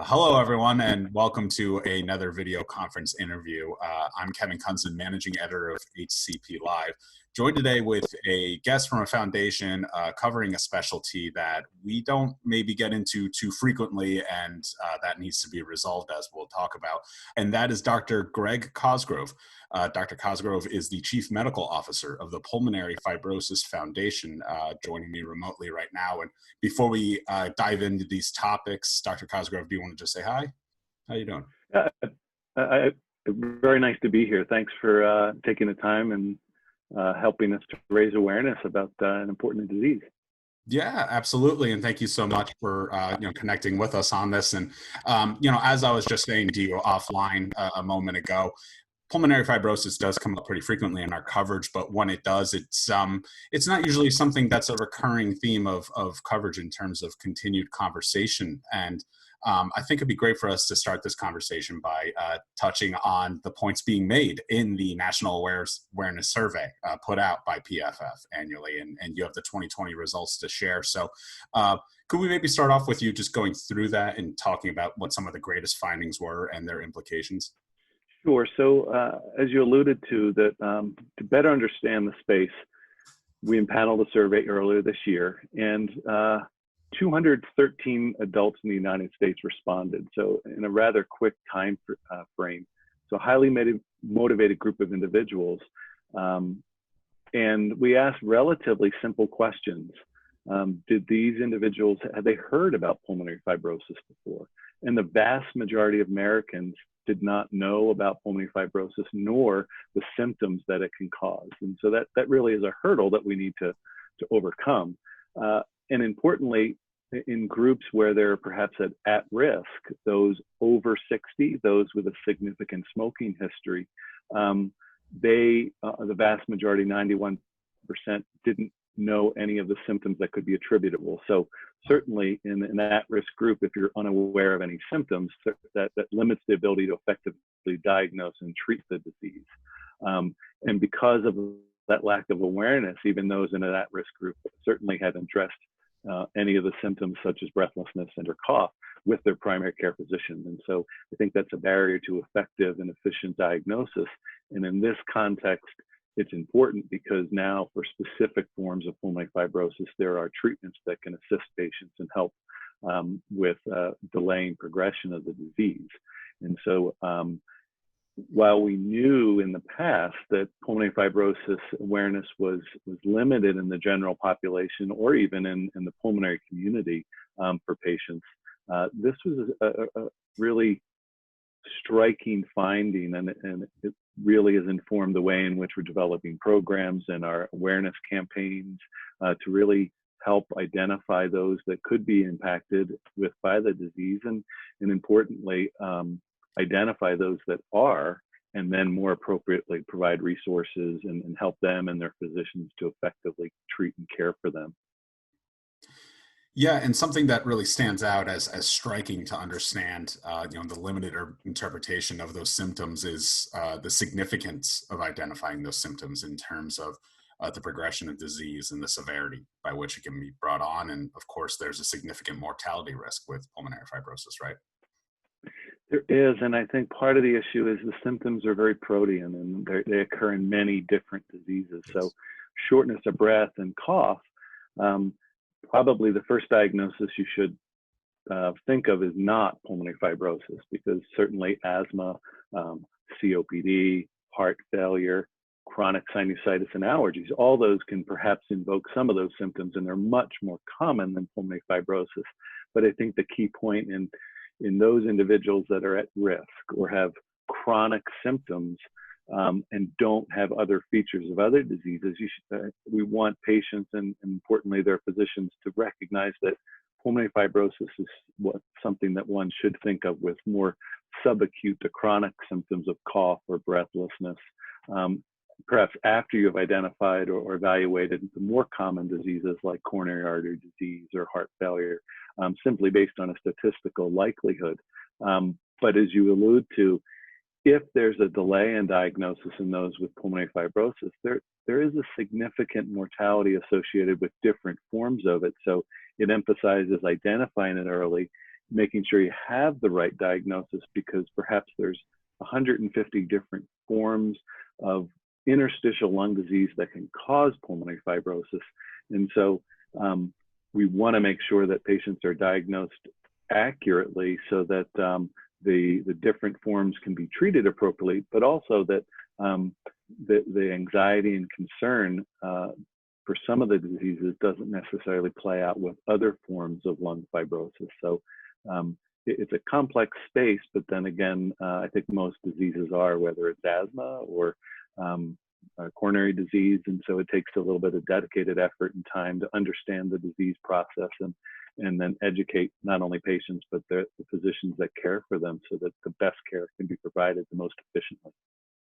Hello, everyone, and welcome to another video conference interview. I'm Kevin Kunzen, managing editor of HCP Live, joined today with a guest from a foundation covering a specialty that we don't maybe get into too frequently, and that needs to be resolved, as we'll talk about. And that is Dr. Greg Cosgrove. Dr. Cosgrove is the Chief Medical Officer of the Pulmonary Fibrosis Foundation, joining me remotely right now. And before we dive into these topics, Dr. Cosgrove, do you want to just say hi? How you doing? Very nice to be here. Thanks for taking the time and helping us to raise awareness about an important disease. Yeah, absolutely. And thank you so much for connecting with us on this. And as I was just saying to you offline a moment ago, pulmonary fibrosis does come up pretty frequently in our coverage, but when it does, it's not usually something that's a recurring theme of coverage in terms of continued conversation. And I think it'd be great for us to start this conversation by touching on the points being made in the National Awareness Survey put out by PFF annually, and you have the 2020 results to share. So could we maybe start off with you just going through that and talking about what some of the greatest findings were and their implications? Sure. So as you alluded to, that to better understand the space, we impaneled a survey earlier this year, and 213 adults in the United States responded. So in a rather quick time frame. So a highly motivated group of individuals. And we asked relatively simple questions. Did these individuals, had they heard about pulmonary fibrosis before? And the vast majority of Americans did not know about pulmonary fibrosis nor the symptoms that it can cause. And so that really is a hurdle that we need to overcome. And importantly, in groups where they're perhaps at risk, those over 60, those with a significant smoking history, the vast majority, 91%, didn't know any of the symptoms that could be attributable. So certainly in that risk group, if you're unaware of any symptoms, that limits the ability to effectively diagnose and treat the disease. And because of that lack of awareness, even those in that risk group certainly hadn't addressed any of the symptoms such as breathlessness and or cough with their primary care physician. And so I think that's a barrier to effective and efficient diagnosis. And in this context, it's important because now for specific forms of pulmonary fibrosis, there are treatments that can assist patients and help with delaying progression of the disease. And so while we knew in the past that pulmonary fibrosis awareness was limited in the general population or even in the pulmonary community for patients, this was a really striking finding, and it really has informed the way in which we're developing programs and our awareness campaigns to really help identify those that could be impacted by the disease, and importantly, identify those that are, and then more appropriately provide resources and help them and their physicians to effectively treat and care for them. Yeah, and something that really stands out as striking to understand, the limited interpretation of those symptoms is the significance of identifying those symptoms in terms of the progression of disease and the severity by which it can be brought on. And of course, there's a significant mortality risk with pulmonary fibrosis, right? There is, and I think part of the issue is the symptoms are very protean, and they occur in many different diseases. Yes. So shortness of breath and cough, probably the first diagnosis you should think of is not pulmonary fibrosis, because certainly asthma, COPD, heart failure, chronic sinusitis, and allergies, all those can perhaps invoke some of those symptoms, and they're much more common than pulmonary fibrosis. But I think the key point in those individuals that are at risk or have chronic symptoms and don't have other features of other diseases, we want patients and importantly their physicians to recognize that pulmonary fibrosis is something that one should think of with more subacute to chronic symptoms of cough or breathlessness, perhaps after you have identified or evaluated the more common diseases like coronary artery disease or heart failure, simply based on a statistical likelihood. But as you allude to, if there's a delay in diagnosis in those with pulmonary fibrosis, there is a significant mortality associated with different forms of it. So it emphasizes identifying it early, making sure you have the right diagnosis, because perhaps there's 150 different forms of interstitial lung disease that can cause pulmonary fibrosis. And so we want to make sure that patients are diagnosed accurately so that the different forms can be treated appropriately, but also that the anxiety and concern for some of the diseases doesn't necessarily play out with other forms of lung fibrosis. So it's a complex space, but then again, I think most diseases are, whether it's asthma or coronary disease. And so it takes a little bit of dedicated effort and time to understand the disease process and then educate not only patients, but the physicians that care for them so that the best care can be provided the most efficiently.